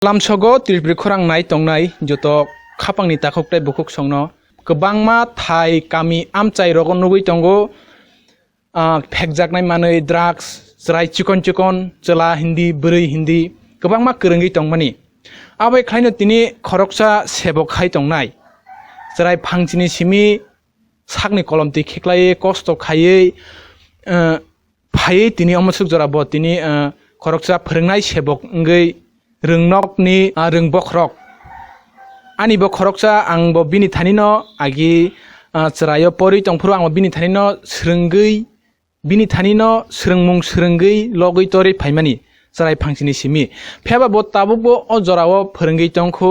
Lamsogo Tripuri khorang nai tongnai joto khapangni takhoktai bukuk songno kwbangma thai kami amchai rogo nugui tongo phekjaknai manui drugs chrai chikon chela hindi bwrui hindi kwbangma kwrwngui tongmani abai khlaino tini khoroksa sebok khai tongnai chrai phangchini simi sakni kolomti kheklai kosto khaiei phaiei tini omosuk jora bo tini khoroksa phwrwngnai sebok ngei röngnokni röngbokhrok ani bo khoroksa ang bo bini thanino agi chrayo pori tongphuru ang bini thanino srengui bini thanino srengmung srengui logui tori phaimani chrai phangchini simi pheba bo tabuk bo o jorao phwrwngui tongkhu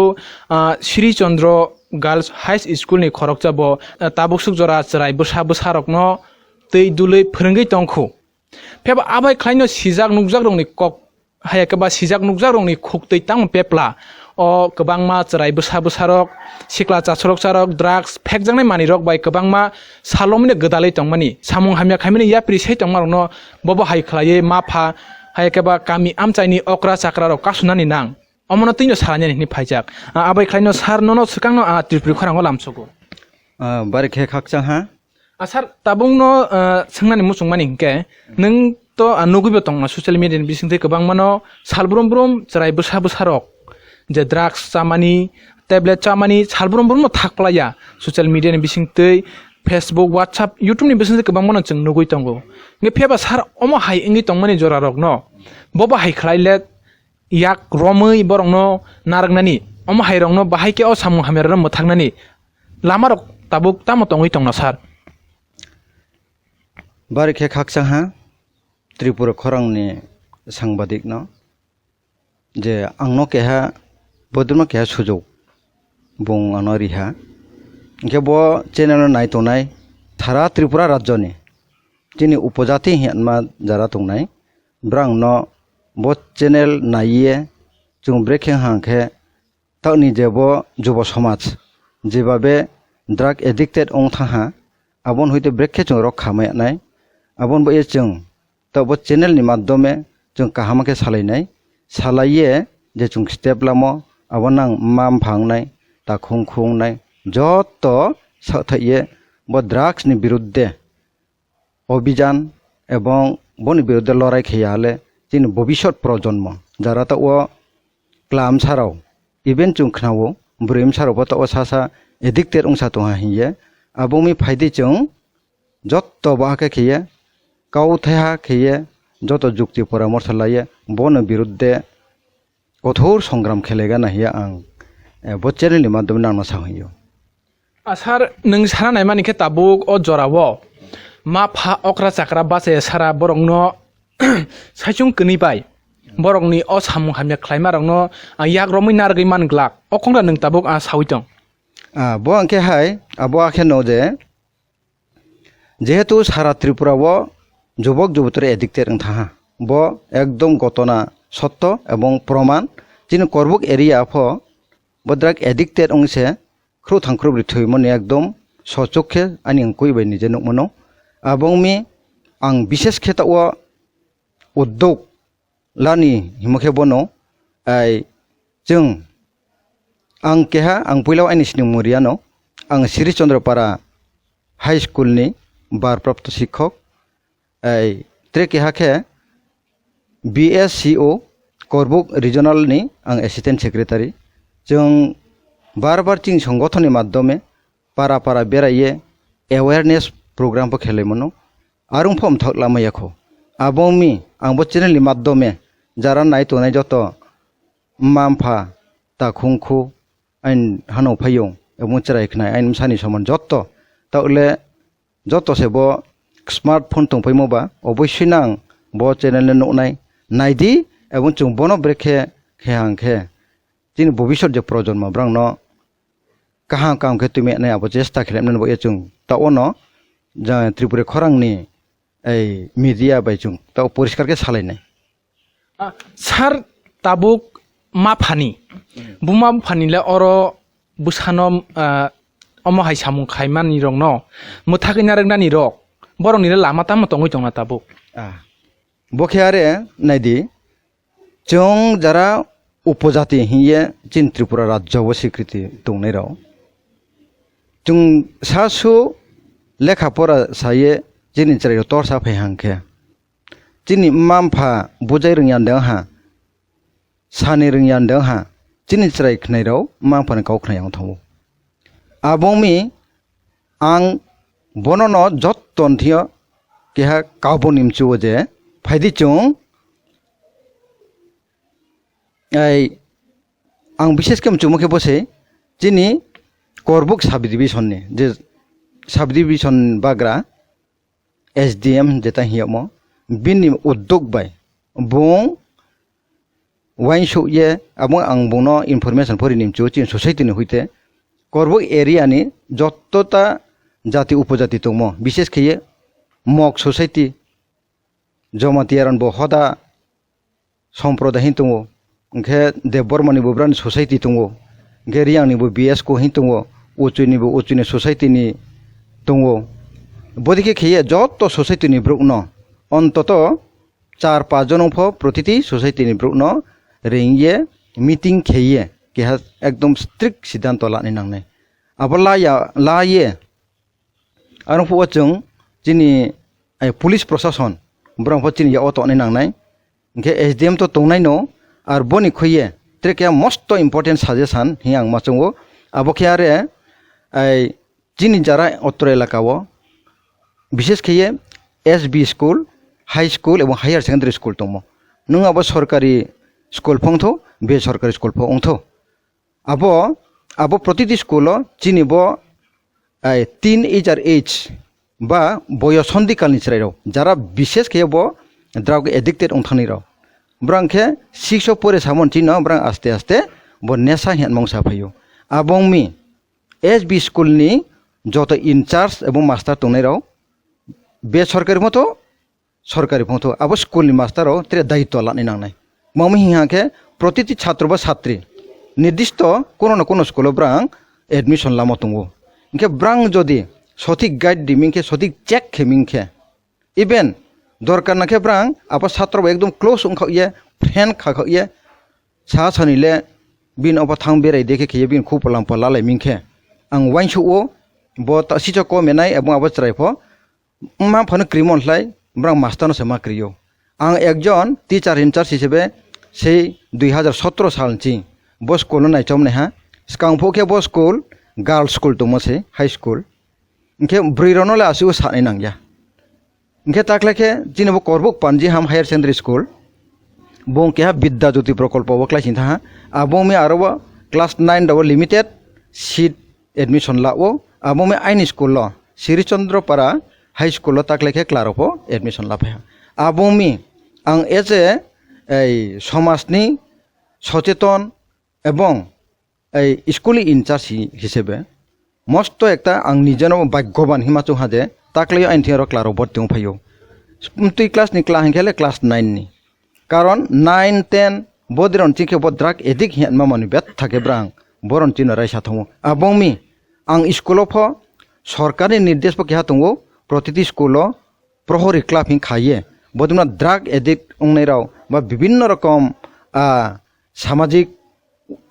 Sri Chandra Girls High School ni khoroksa bo tabuk suk jora chrai bwsa rokno tei dului phwrwngui tongkhu pheba abai khlaino sijak nukjak rongni kok hayakaba sijak nukjak rongni khoktui tang pepla o kwbangma chrai bwsa rok sikla chachorok charok drugs phekjangnai manirok bai kwbangma salomine godalai tongmani samung hamya khaimani yapri sei tongmarokno bobo hai khlaiei mapha hayakaba kami amchaini okra chakra rok kasunani nang omono tino sarani ni phaijak abai khlaino sar nono swkangno Tripuri khorango lamsogo barikhe khakchang ha sar tabungno swngnani musungmani hingke nung to nugubo tongna social media ni bisingte kwbangmano salbrum chrai bwsa rok je drugs chamani tablet chamani salbrum thakplaya social media ni bisingte Facebook WhatsApp YouTube ni bisingte kwbangmano chung nugui tongo nge pheba sar omo hai ingi tongmani jora rok no bobo hai khlaile yak romoi borongno naragnani omo hai rongno bahai ke o samung hamera mothagnani lamarok tabuk tamo tongui tongna sar barikhe khakchang ha Tripura khorangni sangbadik no je angno keha bodurma keha sujog bung ano riha ke bo channel nai tonai thara Tripura rajyoni jini upojati hianma jara tongnai brang no bo channel naiye chung breaking hangkhe tauni jebo jubo samaj jebabe drug addicted ong thaha abon hoite brekhe chung rok khamai nai abon bo ye chung तब channel नि माध्यमे जों काहामाखे सालायनाय सालाये जे जों step लामो आबनां माम फांगनाय ताखुं खुंनाय जत साथाये ब ड्राग्स नि बिरुद्धे अभियान एवं बनि बिरुद्धे लड़ाई खेयाले जिन भविष्यत प्रजन्म जारा त ओ क्लाम साराव इवेंट जों खनावो ब्रेम साराव त ओ सासा एडिक्टेड अंसा तो हाहिये आबोमी फायदे जों जत बाके खेये काउथेहा खेये जत जुक्ति परामर्श लाये बन बिरुद्धे कठोर संग्राम खेलेगा नाहिया आं बच्चेनि माध्यमे नांना साहैयो आसार नों सारा नाय मानिखे ताबुक ओ जरावो मा फा अक्रा चाक्रा बासे सारा बरंनो साइचुं कनिबाय बरंनि ओ सामु हामया ख्लाइमारंनो याक रमै नारगै मानग्लाक अखंरा नों ताबुक सावैतं बो आंखे हाय आबो आखे नो जे जेहेतु सारा त्रिपुरावो যুবক যুবতীরা এডিক্টেড থাহা ব একদম ঘটনা সত্য এবং প্রমাণ যিনি করবুক এরিয়া ফ বদ্রাক এডিক্টেড অংশে খ্রু থাংখ্রুবরি থইমনি একদম সচক্ষে আনি কইবাই নিজে নকমনো আবংমি আং বিশেষ ক্ষেত্রে ও উদ্যোগ লানি হিমখে বনো আই जों आं केहा आं पहिलाव आइनि सिनि मुरियानो आं श्री चन्द्रपारा हाई स्कुलनि बारप्राप्त शिक्षक ट्रेक हाखे BSCO करबुक रिजनल नि आं एसिस्टेंट सेक्रेटारि जों बार चिं संगठननि माध्यमे पारा बेराये एवेयरनेस प्रोग्राम को खेलेमनो आरुं फम थलामायाखो आबोमी आंबो चैनलनि माध्यमे जारा नाय तोनाय जत मामफा ताखुंखु आइन हानो फायौ एबं चरायखनाय आइन सानि समान जत ताउले जत सेबो स्मार्टफोन तंफैमोबा अबश्य नां ब चैनल नोनाय नायदि एवं जों बनो ब्रेखे खेहांखे जिन भविष्यत जे प्रजन्म ब्रांग न काहा कामखे तुमे नाय अब चेष्टा खेलेमन बो जों ताओनो जा त्रिपुरा खरांनि ए मीडिया बाय जों ता परिष्कार के सालायनाय सार ताबुक मा फानि बुमा फानिले अरो बुसानो अमो हाय सामु खायमानि रंग न मुथाखै नारगनानि रक borong ni lama tam tongoi tongna tabuk bokhe are naidi chong jara उपजाति हिये चिन त्रिपुरा राज्य स्वीकृति दंनाय राव जों सासु लेखा फरा साये जिनि चराय तोरसा फैहांखे जिनि मामफा बुजाय रोंयानदों हा सानि रोंयानदों हा जिनि चराय खनाय राव मामफान गावखनायाव थांगो आबंमी आं बननो जत्तन थियो केहा काबो निमचुओ जे फायदि चुं आं विशेष के चुमुखे बसे जिनि करबुक साब डिविजन जे साब डिविजन बाग्रा SDM जेता हियमो बिनि उद्योग बाय बुं वाइन शो ये अब आं बुनो इनफरमेशन फरि निमचु चिन सोसाइटी नि हुइते करबुक एरिया नि जत्तता जाति उपजाति दंमो विशेष के मग सोसाइटी जमातियारन बहदा सम्प्रदाय हिं दङ ओंखे देवबर्मानि बुब्रानि सोसाइटी दङ ओंखे रियांनिबो BS को हिं दङ उचुनिबो उचुनि सोसाइटी नि दङ बदिके खेये जत्त सोसाइटी नि ब्रुकनो अन्तत 4-5 जन फ प्रतिति सोसाइटी नि ब्रुकनो रेंगे मीटिंग खेये के एकदम स्ट्रिक्ट सिद्धांत लानि नांनाय अब लाये आरो फुवाचों जिनि पुलिस प्रशासन ब्रह्म चिनि अट'नि नांनाय ओंखे SDM तो दंनाय न आर बनि खुये ट्रेके मस्ट इम्पर्टेन्ट साजेसन हि आं माचंगो आबोखे आरे जिनि जारा अत्र एलाकाओ विशेष खेये SB स्कुल हाई स्कुल एवं हायर सेकेंडारी स्कुल दंमो नों आबो सरकारी स्कुल फंथो बे सरकारी स्कुल फंथो आबो प्रतिति स्कुल जिनिबो 3 एज बा बयसन्दी कालनि चरायराव जारा विशेष के बो ड्राग एडिक्टेड उंथानि राव ब्रांखे 6 परे सामन चिनो ब्रां आस्ते आस्ते बो नेसा हेन मंगसा फैयो आबंमी SB स्कुल नि जत इनचार्ज एवं मास्टर दंनाय राव बे सरकारी मतो सरकारी फंथो आबो स्कुल नि मास्टर राव त्रे दायित्व लानि नांनाय ममी हिहाके प्रतिति छात्र बा छात्री निर्दिष्ट कोनो न कोनो स्कुल ब्रां एडमिशन लामा दंगो इनके ब्रां जदि सठिक गाइड दिमिंखे सठिक चेक खेमिंखे इवेन दरकार नाखे ब्रां आप छात्र एकदम क्लोज उंखाये फ्रेंड खाखये सा सानिले बिन अब थां बेराय देखे खेये बिन खूब लांपा लालाय मिंखे आं वाइनसुओ ब तासिच को मेनाय एबं अब चरायफो मा फन क्रिमनलाय ब्रां मास्टर से मा क्रियो आं एकजन टीचर इनचार्ज हिसेबे से 2017 सालनि ब स्कुल नायचमने हा स्कांफोके ब स्कुल गर्ल्स स्कुल दंमोसे हाई स्कुल इनके ब्रैरनले आसिउ सानै नांगया इनके ताक्लाखे जिनेबो करबुक पानजी हाम हायर सेकेंडारी स्कुल बंके हा विद्या ज्योति प्रकल्प वो क्लास इंथा आबोमे आरोबो क्लास 9 दबो लिमिटेड सीट एडमिशन लाओ आबोमे आइनि स्कुल ल श्रीचंद्रपारा हाई स्कुल ल ताक्लाखे क्लारपो एडमिशन लाफाया आबोमी आं एज ए समाजनि सचेतन एवं स्कुल इनचार्ज हिसेबे मस्त एकटा आं निजेनो भाग्यवान हिमाचु हाजे ताक्लै आइन थियारो क्लारो बर्तिं फैयो तुई क्लास नि क्ला हेंखेले क्लास 9 नि कारण 9 10 बदिरन चिखे ब ड्राग एडिक्ट हियान मामानि बेत थाके ब्रां बरन चिनो रायसा थंगो आबंमी आं स्कुल फ सरकारनि निर्देश प केहा थंगो प्रतिति स्कुल प्रहरी क्लाब हिं खाये बदिना ड्राग एडिक्ट उंगनै राव बा विभिन्न रकम सामाजिक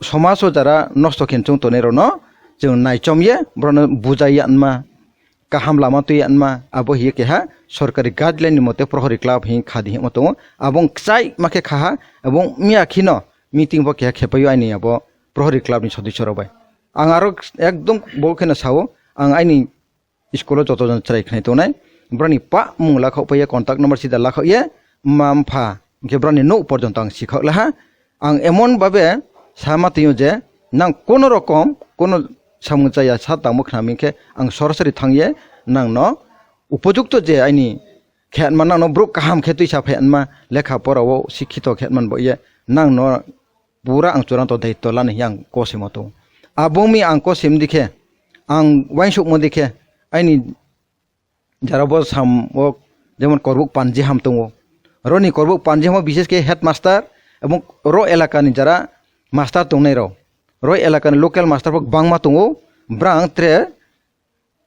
समाज जारा नष्ट खेनचुं तनेरो न जों नायचमये ब्रनो बुजायानमा काहाम लामा तुयानमा आबो हिये केहा सरकारी गाइडलाइन नि मते प्रहरी क्लाब हिं खादि हिं मतो आबं चाइ माखे खाहा एवं मियाखिनो मीटिंग ब केहा खेपायो आइनि आबो प्रहरी क्लाब नि सदस्य रबाय आं आरो एकदम बखेना सावो आं आइनि स्कुल जतो जन ट्राइ खनाय तनाय ब्रनि पा मुं लाखौ फैया कन्टाक्ट नम्बर सिदा लाखौये मामफा गेब्रानि न पर्यन्त आं सिखावलाहा आं एमन भाबे सामातियो जे नां कोनो रकम कोनो सामुचाया सातामो खनामिखे आं सरासरि थांये नां न उपयुक्त जे आइनि खेतमान नां न ब्रुक काहाम खेतुइ साफायानमा लेखा पराव शिक्षित खेतमान बये नां न पुरा आं चुरान्त दायित्व लानो आं कसेमतो आबंमी आं कसेम दिखे आं वाइनसुक म दिखे आइनि जाराबो साम जेमन करबुक पानजी हाम दङ रनि करबुक पानजी हाम विशेष के हेडमास्टार एवं र एलाकानि जारा मास्टार दंनाय राव र एलाकानि लोकेल मास्टार बांमा दङ ब्रां त्रे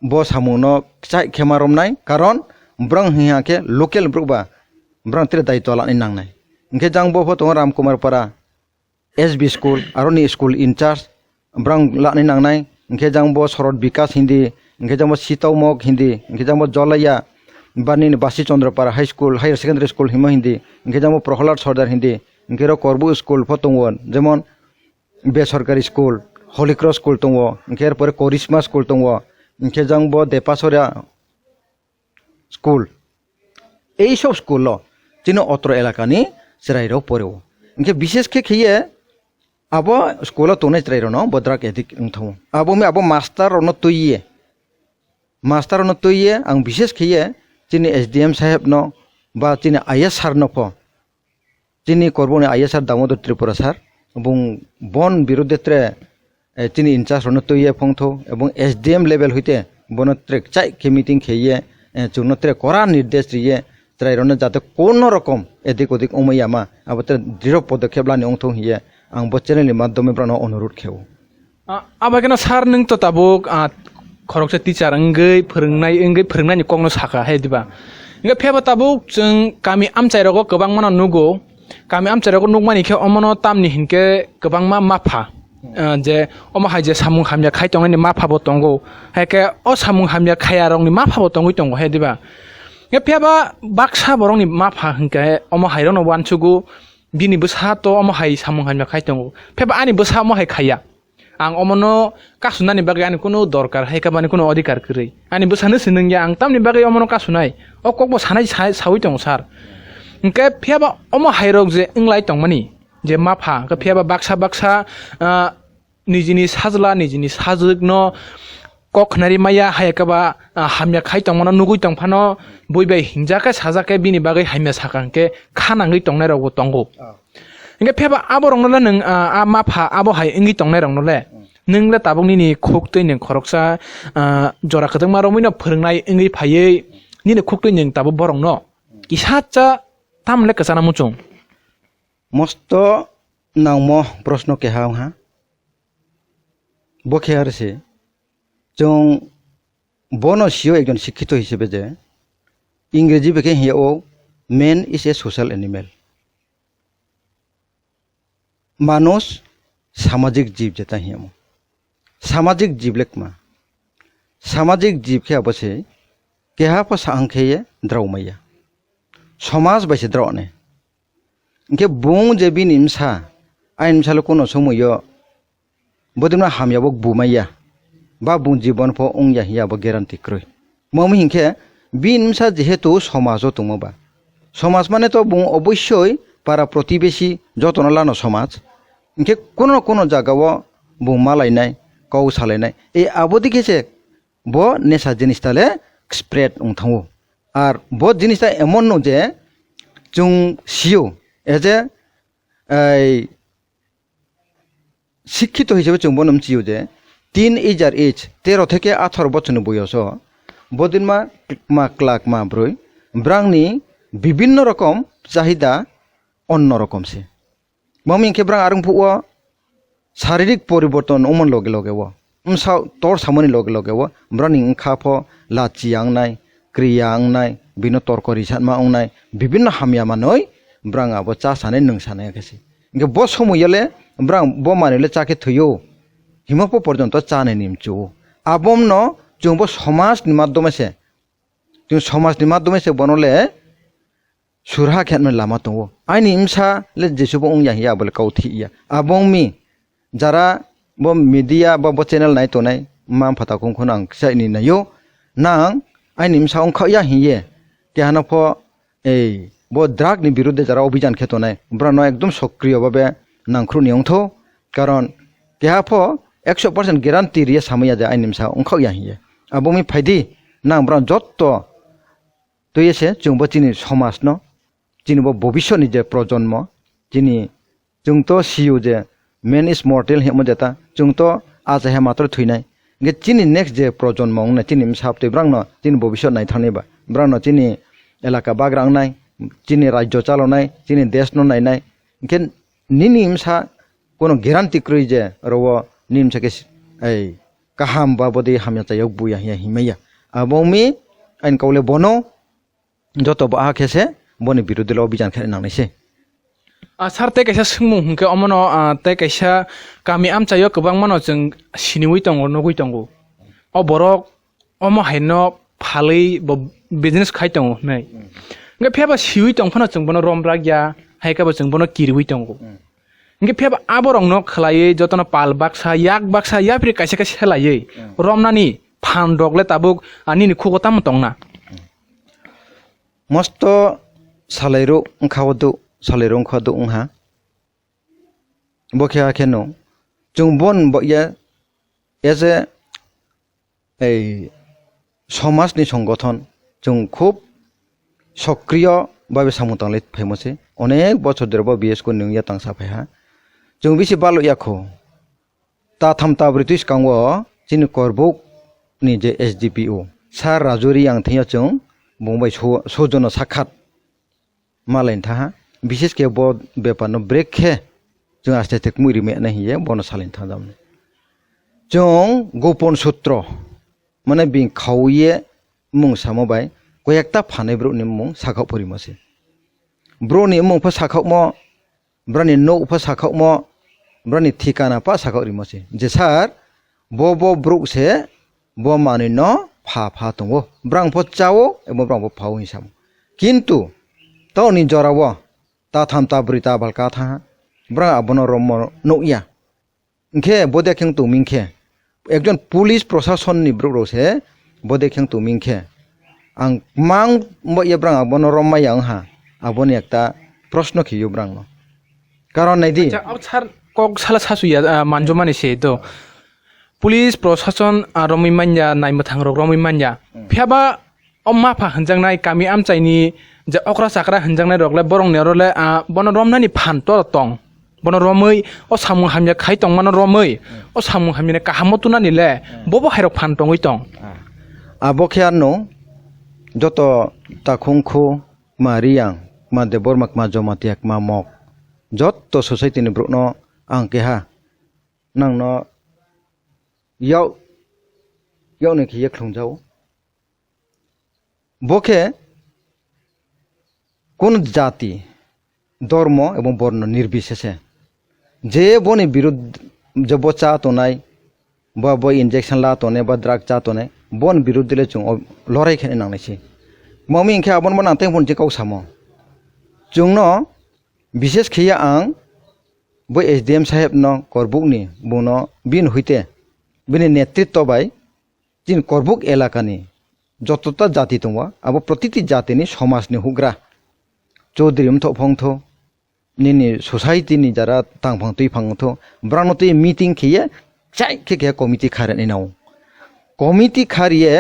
ब सामुनो चाइ खेमारमनाय कारण ब्रां हियाके लोकेल ब्रुकबा ब्रां त्रे दायित्व लानि नांनाय इनके जांबो फतो रामकुमार पारा SB school aroni school in charge brang lani nangnai ingke jangbo sorot bikas hindi ingke jangbo sitaumok hindi ingke jangbo jolaya bani basi chandrapara high school higher secondary school himo hindi ingke jangbo prohlad sardar hindi ingke ro korbu school photongwon jemon বেসরকারি school Holy cross school দङ इंके एरपरे करिश्मा school दङ इंके Zangbo देपासरिया school এই সব school যিনি অত্র এলাকানি চিরাইরো পড়েও इंके বিশেষ কে খেয়ে আবো স্কুল তোনে চিরাইরো ন বদ্রাক এদিক উঠাও আবো মে আবো মাস্টার অন তৈয়ে আং বিশেষ খেয়ে যিনি SDM সাহেব ন বা যিনি IS স্যার ন প যিনি করবনি IS sir Damodar Tripura sir এবং বন বিরুদ্ধে তিনি ইনচার্জ রণতৈয়ে ফংথো এবং SDM লেভেল হইতে বনত্রে চাইকে মিটিং খেয়ে চুনত্রে করা নির্দেশ দিয়ে তাই রণ যাতে কোনো রকম এদিক ওদিক অমৈয়ামা আবার দৃঢ় পদক্ষেপ লানি অংথ হিয়ে আং চ্যানেলের মাধ্যমে প্রাণ অনুরোধ খেও আবার কেন স্যার নং তো তাবুক খরকসা টিচার फोरोंनायनि कংनो साखा हे दिबा इंगे फेबा ताबुक जों गामि आमचाइरागो गोबां माना नुगो गामि आमचाइरागो नुगमानि खे अमनो तामनि हिनके गोबां माफा जे अमा हाइजे सामुं हामया खाइ तंगनि माफाबो तंगो हेके अ सामुं हामया खायारंनि माफाबो तंगै तंगो हे दिबा इंगे फेबा बाक्सा बरंनि माफा हिनके अमा हाइरनो वानसुगु बिनि बोसा तो अमा हाइ सामुं हामया खाइ तंगो फेबा आनि बोसा अमा हाइ खाया आं अमनो कासुनानि बागै आनि कुनु दरकार हाइ काबानि कुनु अधिकार करै आनि बोसानो सिनंगिया आं तामनि बागै अमनो कासुनाय अ ककबो सानाय सावै दं सार इंके फेबा अमा हाइरक जे इंलाइ तंगमानि जे माफा के फेबा बाक्सा निजिनि साजला निजिनि साजगनो कखनारि माया हायकाबा हामया खाइ तंगमनो नुगुइ तंफानो बयबे हिंजाके साजाके बिनि बागै हामया साकांके खानांगै तंनाय रावबो तंगो इंगे फेबा आबो रंनले नों आ माफा आबो हाय इंगि तंनाय रंनले नोंले ताबंनि खुक्तै नों खरकसा जरा खदों मारमिनो फोरोंनाय इंगि फायै निने खुक्तै नों ताबो बरंनो इसाचा तामले कसाना मुचुं मस्त नाउमो प्रश्न के हा बखे आरसे जों बनो सियो एकजन शिक्षित हिसेबे जे इंग्रेजी बेके हियो man is a social animal मानुष सामाजिक जीव जेता हियामो सामाजिक जीव लेकमा सामाजिक जीव के अबसे केहा प सांखेये द्रौमैया समाज बाइसे द्रौने इंके बुं जे बिन इमसा आइन सालो कोनो समयो बदिना हामयाबो बुमाया बा बुं जीवन फ उंया हियाबो ग्यारान्टी क्रय ममि हिंखे बिन इमसा जेहेतु समाजो तुमबा समाज माने तो बुं अवश्यই पारा प्रतिবেশী যতন লানো समाज इंके कोनो জায়গাও बुं मालायनाय कौ सालायनाय ए आबोदि केसे ब नेसा जिनिसताले स्प्रेड उंथावो आर ब जिनिसता एमन न जे जों सियो एज ए শিক্ষিত হিসেবে जों বনम চিও যে 3 ইয়ার এজ 13 থেকে 18 বছরের বয়স বদিনমা মা ক্লাক মা ব্রই ব্রাংনি বিভিন্ন রকম চাহিদা অন্য রকম সে মমি কে ব্রাং আরং ফুও শারীরিক পরিবর্তন ওমন লগে লগে ও উমসা তোর সামনি লগে লগে ও ব্রানি খাফ লাচি আংনাই ক্রিয়া আংনাই বিনো তরকরি সানমা আংনাই বিভিন্ন হামিয়া মানই ব্রাং আবো চা সানে নং সানে গেছে इंके ब समयले ब्रां ब मानिले चाके थयो हिमप पर्यन्त चाने निमचो आबम न जों ब समाज नि माध्यमे से बनले सुरहा खेतमे लामा दङो आइनि इमसा ले जेसुबो उंया हिया बले कौथिया आबंमि जारा ब मीडिया ब चैनल नाय तनाय माम फाता खुंखुन आं साइनि नायो नां आइनि इमसा अंखया हिये केहाना फ ए ब ड्राग नि बिरुद्धे जारा अभियान खेतनाय ब्रानो एकदम सक्रिय भाबे नांख्रु नियंथो कारण केहा फ 100% ग्यारान्टी रिया सामया जा आइनि इमसा अंखया हिये आबंमि फाइदि नां ब्रा जत्त तयसे जों बचिनि समाज न जिनि भविष्यनि जे प्रजन्म जिनि जों तो सियो जे मेन इज मर्टेल हेम जेता जों तो आज हे मात्र थुइनाय गे जिनि नेक्स्ट जे प्रजन्म न जिनि साबते ब्रांनो जिनि भविष्य नाय थानेबा ब्रांनो जिनि एलाका बाग्रांनाय जिनि राज्य चालनाय जिनि देश न नायनाय के निनि इमसा कोनो ग्यारान्टी क्रय जे रव निमसा के ए काहाम बाबदि हामया चायक बुया हिया हिमैया आबौमि आइन कौले बनो जत बा खेसे बनि बिरुद्धे अभियान खेले नांनायसे सार ते कैसा सोंमु हंके अमनो ते कैसा गामि आमचायो गोबां मानो जों सिनिवै दङ नगै दङ अ बरक अमो हायनो फालै बिजनेस खाय दङ नै इंगे फेबा सिवै दङ फनो जों बनो रमब्रा गया हायकाबो जों बनो किरवै दङ इंगे फेबा आबरं न खलायै जतन पाल बाक्सा या फिर कैसा कैसा हेलायै रमनानि फान डगले ताबुक ani ni खुगता मतंना मस्त सालायरो ओंखावदो सालायरो ओंखावदो ओंहा बखिया खेनो जों बन बया एज ए समाजनि संगठन जों खूब सक्रिय भाबे सामुतांले फेमसे अनेक बছর देरबो बीएस को निया तांसा फायहा जों बिसि बालो याखो ता थामता ब्रिटिश कांगो जिनि करबुक नि जे एसडीपीओ सार राजुरी आं थैया जों बुंबाय सजन साखात मालायन थाहा विशेष के बो बेपारनो ब्रेक खे जों आस्ते तेक मुरि मे नहिये बन सालायन था जाम जों गोपन सूत्र माने बिं खावये मुं सामबाय कयेकता फानै ब्रो नि मुं साखाव परिमसे ब्रो नि मुं फा साखाव म ब्रानि नो फा साखाव म ब्रानि ठिकाना पा साखाव रिमसे जे सार बो ब्रो से बो माने न फा तंगो ब्रां फो चावो एबो ब्रां फो फाव हिसाब किन्तु तो नि जरावो ता थामता ब्रिता बालका था ब्रा अबनो रम नोया इंखे बोदे खें तु मिंखे एकजन पुलिस प्रशासन नि ब्रो से बोदे खें तु मिंखे आं मां बये ब्रां अबनो रमाया हा अबनि एकता प्रश्न खियो ब्रां कारण नाइदि अब सार कक साला सासुया मानजमानि से तो पुलिस प्रशासन रमै मान्या नायमो थांग्रो रमै मान्या फेबा अम्माफा हनजांनाय गामि आमचाइनि जे अक्रा साकरा हनजांनाय रगले बरं नेरले बन रमनानि फानतो तंग बन रमै अ सामु हामया खाइ तंग मन रमै अ सामु हामने काहामतुना निले बबो हायरो फानतंगै तंग आबोखियानो जत ताखुंखु मारियां मा देबरमाक मा जमातियाक मा मक जत सोसाइटी नि ब्रुनो आं केहा नांनो याव ने खिये खलंजाव बखे कोन जाति धर्म एवं वर्ण निर्विशेषे जे बनि विरुद्ध जब चा तोनाय बो इंजेक्शन ला तोने बा ड्रग चा तोने बन विरुद्ध ले जों लराय खेने नांनायसि ममी इंखे आबन बन आंते बनजे गाव सामो जोंनो विशेष खिया आं बो एसडीएम साहेब न करबुकनि बुनो बिन हुइते बिनि नेतृत्व बाय जिन करबुक एलाकानि जतता जाति दंवा आबो प्रतिति जातिनि समाजनि हुग्रा चौधरी थफंथो निनि सोसाइटी नि जरा तांफां तुइफांथो ब्रानोते मीटिंग खिये चाय के कमिटी खारनि नाव कमिटी खारिये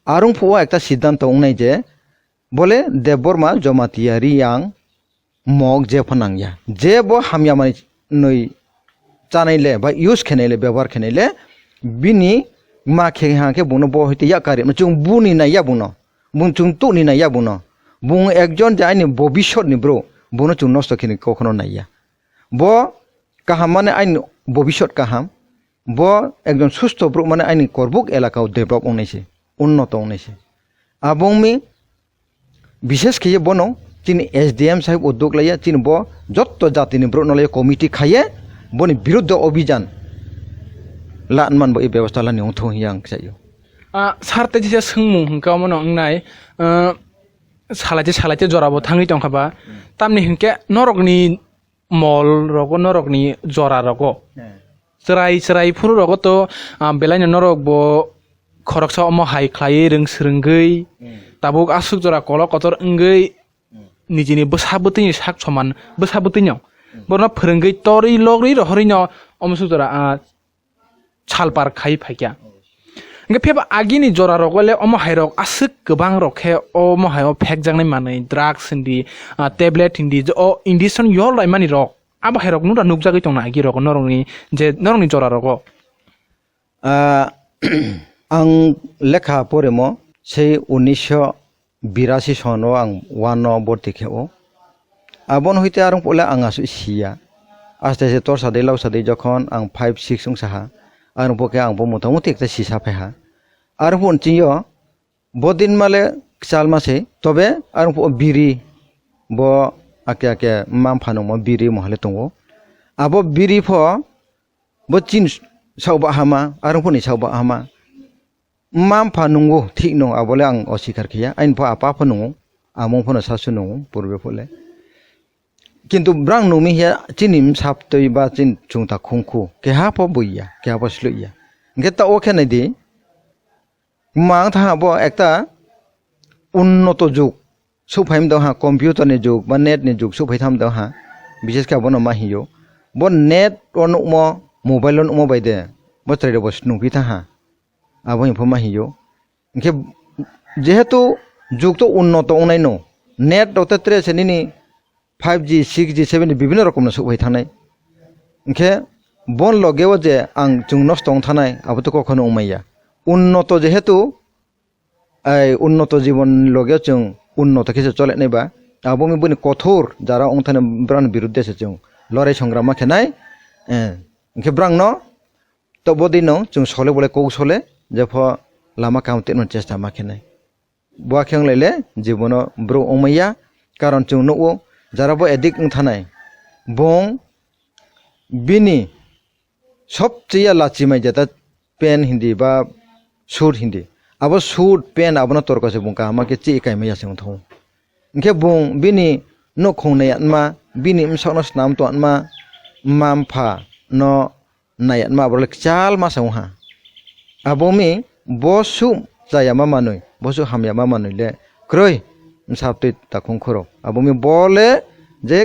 आरुं फुवा एकता सिद्धांत उंनाय जे बोले देबबरमा जमातियारि यां मग जे फनांगया जे बो हामया माने नै चानायले बा यूज खेनायले व्यवहार खेनायले बिनि मा खेहाके बुनो बो हइते या कार्य जों बुनि ना या बुनो बुं जों तुनि ना या बुनो बुं एकजन जायनि भबिष्यतनि ब्रो बुनो जों नष्ट खेनि कखनो नाया बो काहाम माने आइन भबिष्यत काहाम बो एकजन सुस्थ ब्रो माने आइन करबुक एलाकाव डेभलप उन्नायसे उन्नत उन्नायसे आबुंमि विशेष खिये बनो चिन एसडीएम साहेब उद्योग लाया चिन बो जत्तो जातिनि ब्रो नले कमिटी खाये बनि विरुद्ध अभियान लान मान बो व्यवस्था लानि उथो हियां जायो सारते जे सोंमु हंका मन अंनाय सालाचे जराबो थाङै दंखाबा तामनि हंके नरकनि मल रगो नरकनि जरा रगो सराय फुरु रगो तो बेलायनो नरक बो खरकसा अम हाय ख्लायै रोंसरोंगै ताबुक आसुक जरा कल कतर अंगै निजिनि बोसाबोतैनि साक समान बोसाबोतैनो बरना फोरोंगै तरै लगै रहरिनो अमसु जरा छालपार खाइ फाइक्या इंगे फेबा आगिनि जरा रगले अम हायरक आसुक गोबां रखे अम हायो फेक जांनाय मानै ड्राग्स हिंदी टेबलेट हिंदी अ इंडिसन यल लाय मानि रक अब हायरक नुरा नुकजागै दंना आगि रक नरंनि जरा रग आं लेखा परेमो से 1982 सनो आं वान बर्ती खेओ आबन हइते आरं पोले आं आसु सिया आस्ते आस्ते तोर सादै लाव सादै जखन आं 5 6 सं साहा आं बके आं बो मोटामुटी एकता सिसा फेहा आर बनचियो बदिन माले चाल मासे तबे आं बिरि बो ake mam phanong ma biri mohale tongo abo biri pho bo chin sauba hama arung pho ni sauba hama mam phanungo thik no abole ang osikar khiya ain pho apa pho nungo among pho na sasu nungo purbe phole কিন্তু ব্রাং নমি হিয়া চিনিম সাপতই বা চিন চুংতা খুংখু কে হা পো বুইয়া কে হা পো স্লুইয়া গে তা ওখে নাই দি মাং থা ব একটা উন্নত যুগ সুফাইম দ হা কম্পিউটার ni যুগ বা নেট ni যুগ সুফাইথাম দ হা বিশেষ কা বন মা হিयो ব নেট অনুম মোবাইল অনুম বাইদে ব ত্রে ব স্নুপি থা হা আবো ইনফো মা হিयो গে যেহেতু যুগ তো উন্নত অনাই no net দতে ত্রে সেনিনি 5G 6G 7G বিভিন্ন রকমের সুবিধা থানাই ওকে বন লগেও যে আং চুং নষ্ট থানাই আবো তো কখনো উমাইয়া উন্নত যেহেতু এই উন্নত জীবন লগে চুং উন্নত কিছু চলে নাইবা আবো মি বনি কঠোর যারা অংথানে ব্রান বিরুদ্ধে আছে চুং লড়াই সংগ্রাম খেনাই ওকে ব্রাং ন তো বদি ন চুং সলে বলে কৌশলে যে ফ লামা কাউতে ন চেষ্টা মা খেনাই বুয়া খেং লাইলে জীবন ব্রো উমাইয়া কারণ চুং নো যারা বো এদিক থানাই বং বিনি সবচেয়ে লাচিমাই যেটা পেন হিন্দি বা সুর হিন্দি আবো সুর পেন আবনা তর্ক আছে বুকা আমাকে চি কাইমাই আছে থৌ ইনকে বং বিনি নো খংনাই আনমা বিনি মসানো স্নাম তো আনমা মামফা ন নাই আনমা বলে চাল মাসাও হা আবমি বসু জায়ামা মানুই বসু হামিয়ামা মানুইলে ক্রয় সাপতে তাকুং খরো আবমি বলে যে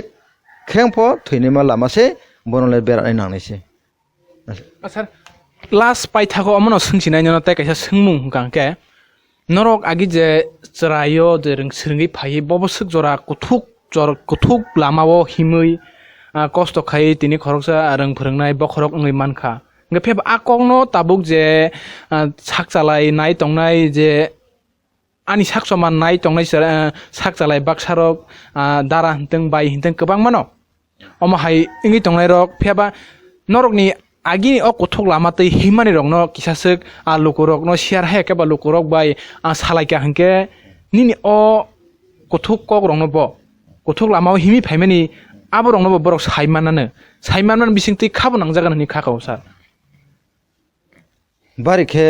খেংফ থৈনিমা লামাসে বনলে বেরাই নাंनायसे আচ্ছা লাস্ট পাই থাকো আমনো সোंसिनाय न ताय कायसा सोंमुं गांके नरक आगि जे चरायो जे रोंसोंगै फायै बबो सोक जरा कुथुक लामाओ हिमै कष्ट खाय तिनि खरकसा रों फोरोंनाय बखरक ओंगै मानखा गे फेब आकंनो ताबुक जे साक चालाय नाय तंनाय जे आनि साक समान नाय तंनाय साक चालाय बाक्सारक दारा हनतों बाय हनतों गोबां मानो अमहाय इंगै तंनाय रक फेबा नरकनि आगि अ कथक लामातै हिमानि रंनो किसासक लुकुरक न शेयार हाय केबा लुकुरक बाय सालायका हंके निनि अ कथक कक रंनो ब कथक लामाव हिमि फाइमानि आबो रंनो ब बरक साइमान बिसिंतै खाबो नांजागोन नि खाखाव सार बारिखे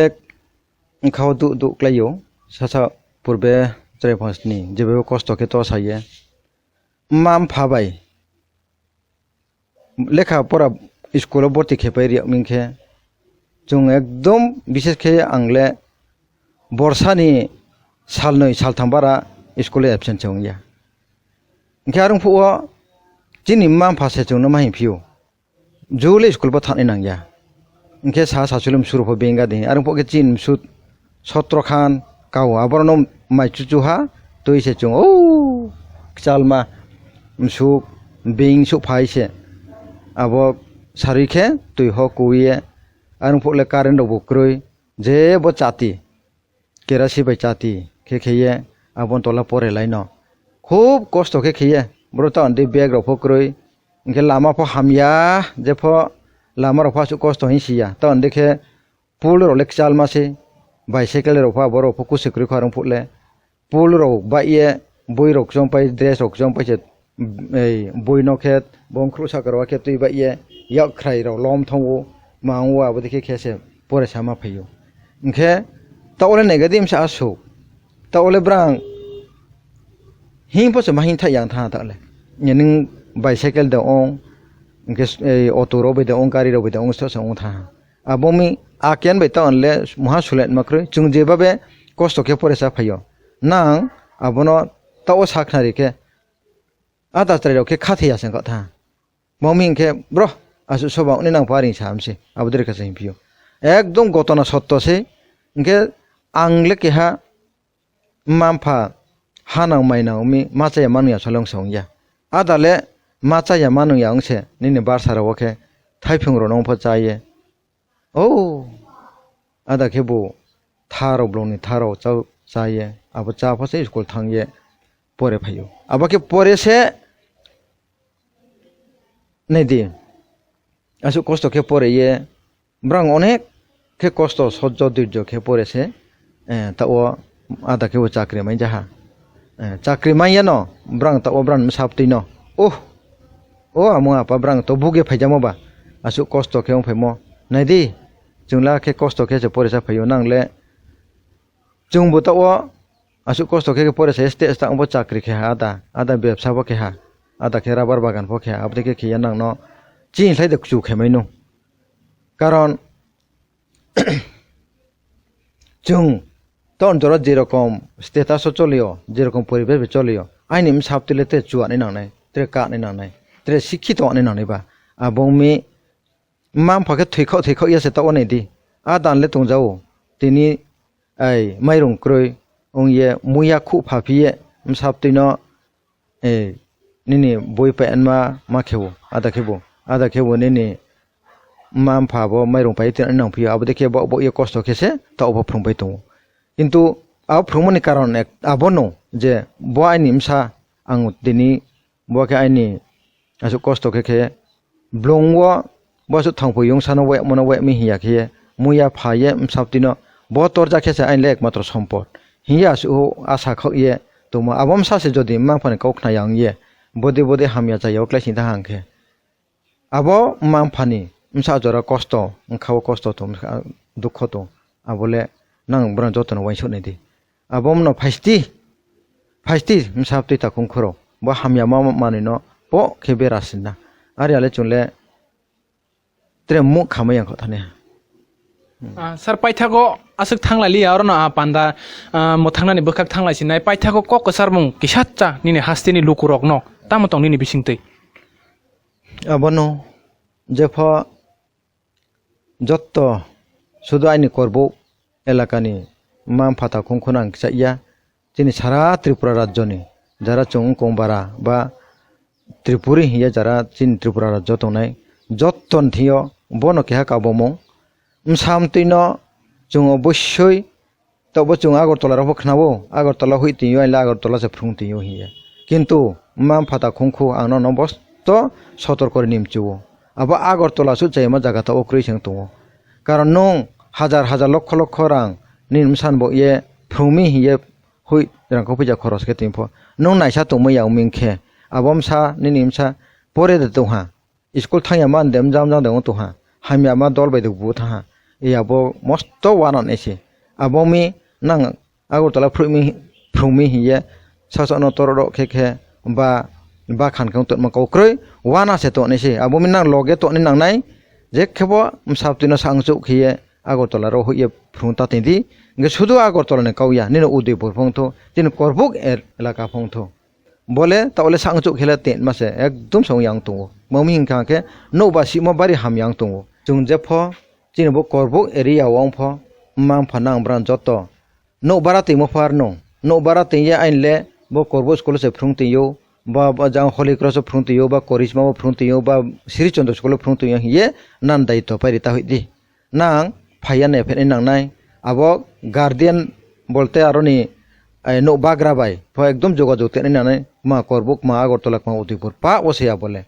खाव दु क्लायो सासा पूर्वे ट्रेफसनि जेबो कष्ट के तो साये माम फाबाय लेखा परा स्कूल भर्ती खेपाय मिंखे जों एकदम विशेष खे आंले बर्षानि सालनै सालथाम बारा स्कूल एबसेन्ट जोंया इनखे आरो फुआ जिनि माम फासे जोंनो माहि फिउ जुले स्कूल बा थानाय नांया इनखे सा सासुलम सुरुफ बेंगा दे आरो फुके जिन सुत सत्रखान गाव आबरनो माइचुजुहा तोइसे जों ओ चालमा सु बें सु फाइसे आबो सारिखे तुई हो कुये आरो फुले कारेन्ट बुक्रुय जे बो चाति केरासि बाय चाति खेखेये आबन तला परे लाइन खूब कष्ट खेखेये ब्रता अन्दै बेग रो फक्रुय इनके लामा फ हामिया जे फ लामा रो फासु कष्ट हिसिया त अन्दैखे पुल रो लेक चाल मासे बाइसाइकेल रो फा बरो फकु सिक्रुय खारं फुले पुल रो बाइये बय रो जं पाइ ड्रेस रो जं पाइसे ei boi no khet bong khru sakaro khet tui ba ye yak khrai ro lom thongo mangwa abodike khese pore sama phayo inkhe ta ole negadim sa asu ta ole brang hing po se mahin tha yang tha ta le nyening bicycle da ong inkhe ei auto ro be da ong gari ro be da ong sa ong tha abomi aken be ta onle muha sulet makru chung je babe kosto ke pore sa phayo nang abono ta o sakhnari ke आदा तरे के खाथे आसन कथा ममिं के bro आसु सबा उनि नां पारिं सामसे आबदरे का सही पियो एकदम गतना सत्य से इनके आंगले के हा मामफा हानां माइनां मी माचाया मानुया सलं सौया आदाले माचाया मानुया अंसे निने बारसारा ओके थाइफिं रो नंफा जाये ओ आदा के बो थारो ब्लंनि थारो चाव जाये आबो चाफासे स्कुल थांये परे फायो आबाके परे से नहीं दी आसु कष्ट के परे ये ब्रांग अनेक के कष्ट सज्ज धैर्य के परे से ताओ आदा के वो चाकरी माइ जहा चाकरी माइ न ब्रांग ताओ ब्रांग सापति न amo apa brang to buge phaijamo ba asu kosto ke ong phaimo naidi jungla ke kosto ke je poresa phayo nang le jung bu to asu kosto ke poresa este sta ong bo chakri ke ada ব্যবসা bo ke ha ada ke rabar bagan bo ke abde ke khiya nang no chin thlai de chu khemai no karon jung ton jora jerokom status cholio jerokom poribesh cholio ainim saptile te chuani nang nai tre ka ni nang nai tre শিক্ষিত ani nang nai ba abong mi mam phake thikho ya se ta onai di a dan le tungjao tini ai mairung kroi ong ye muya khu phapi ye saptino nini boi pa anma ma khebo ada khebo nini mam phabo mairung pai tin nang phi abode ke bo ye kosto khese ta obo phrung pai tu কিন্তু আ ভ্রমণের কারণে আবনো যে ব আইনি মসা আং দিনি বকে আইনি আসু কষ্ট খেখে ব্লংও বসু থাংফু ইংসানো ওয়ে মনো ওয়ে মি হিয়া খেয়ে মুয়া ফায়ে মসাবতিনো ব তরজা খেছে আইনলে একমাত্র সম্পদ হিয়া আসু আশা খাও ইয়ে তোমো আবম সাসে যদি মাংফানে কাউখনা ইয়াং ইয়ে বদে বদে হামিয়া যাইও ক্লাইসিন দা হাংখে আবো মাংফানি মসা জরা কষ্ট খাও কষ্ট তো দুঃখ তো আবলে nang brang jotono waisho ne di abom no phaisti msapti ta khongkhoro bo hamya ma mani no po khebe rasinna ari ale chunle tre mu khamayang khothane sar paithago asuk thanglali arona panda mothangnani bokhak thanglai sinai paithago kok sarmung kisatcha nini hastini lukurok no tamotong nini bisingtei abono jepho jotto sudu aini korbo এলাকানি মাম ফাতা খুংখুনাং চাইয়া যিনি সারা ত্রিপুরা রাজ্যনি যারা চং কংবারা বা ত্রিপুরি হিয়া যারা চিন ত্রিপুরা রাজ্য তংনাই যত্তন থিয় বন কেহা কাবমং সামতিন जों অবশ্যই তবে जों আগরতলা রবখনাবো আগরতলা হইতিও আইলা আগরতলা সে ফ্রুংতিও হিয়া কিন্তু মাম ফাতা খুংখু আন নবস্ত সতর্ক করে নিমচুও আবা আগরতলা সু চাইমা জায়গাটা অক্রই সেং তং কারণ নং হাজার হাজার লক্ষ লক্ষ রাং নিমসান বো ইয়ে ফ্রুমি হিয়ে হুই রাংখো ফিজা খরচ কে তিমফো নং নাইসা তংমো ইয়াও মিংখে আবম সা নিমসা পরে দে তোহা স্কুল থাইয়া মান দেম জাম জাম দङ তোहा हामिया मा दल बायदो बु थाहा ए आबो मस्त वानान एसे आबोमी नां আগরতলা ফ্রুমি হিয়ে সাসনো তরড় খেখে বা খানখাং ততমা কৌক্রই ওয়ানা সে তো নেছে আবোমি নাং লগে তো নি নাংনাই যে খেবো সাবতিনো সাংচু খিয়ে আগরতলা रो हुए फ्रुंता तिंदी गे शुद्ध আগরতলা ने काउया निनो उदयपुर फंगथो जिन करबुक एलाका फंगथो बोले तावले सांगचु खेला तेन मासे एकदम संयां तंगो ममी हिंखा के नो बासी म बारी हामयां तंगो जों जेफो जिन बो करबुक एरिया वांफो मां फनां ब्रान जतो नो बाराते म फार नो बाराते ये आइनले बो करबुक स्कुल से फ्रुंतियो बा जां होली क्रॉस फ्रुंतियो बा करिश्मा फ्रुंतियो बा श्री चंद्र स्कुल फ्रुंतियो हिये नान दायित्व पारिता हुइदि नां फाया ने फेने नांनाय आबो गार्डियन बोलते आरोनी नो बाग्राबाय फ एकदम जोगाजोग तेने नानै मा करबुक मा আগরতলা मा उदयपुर पा ओसेया बोले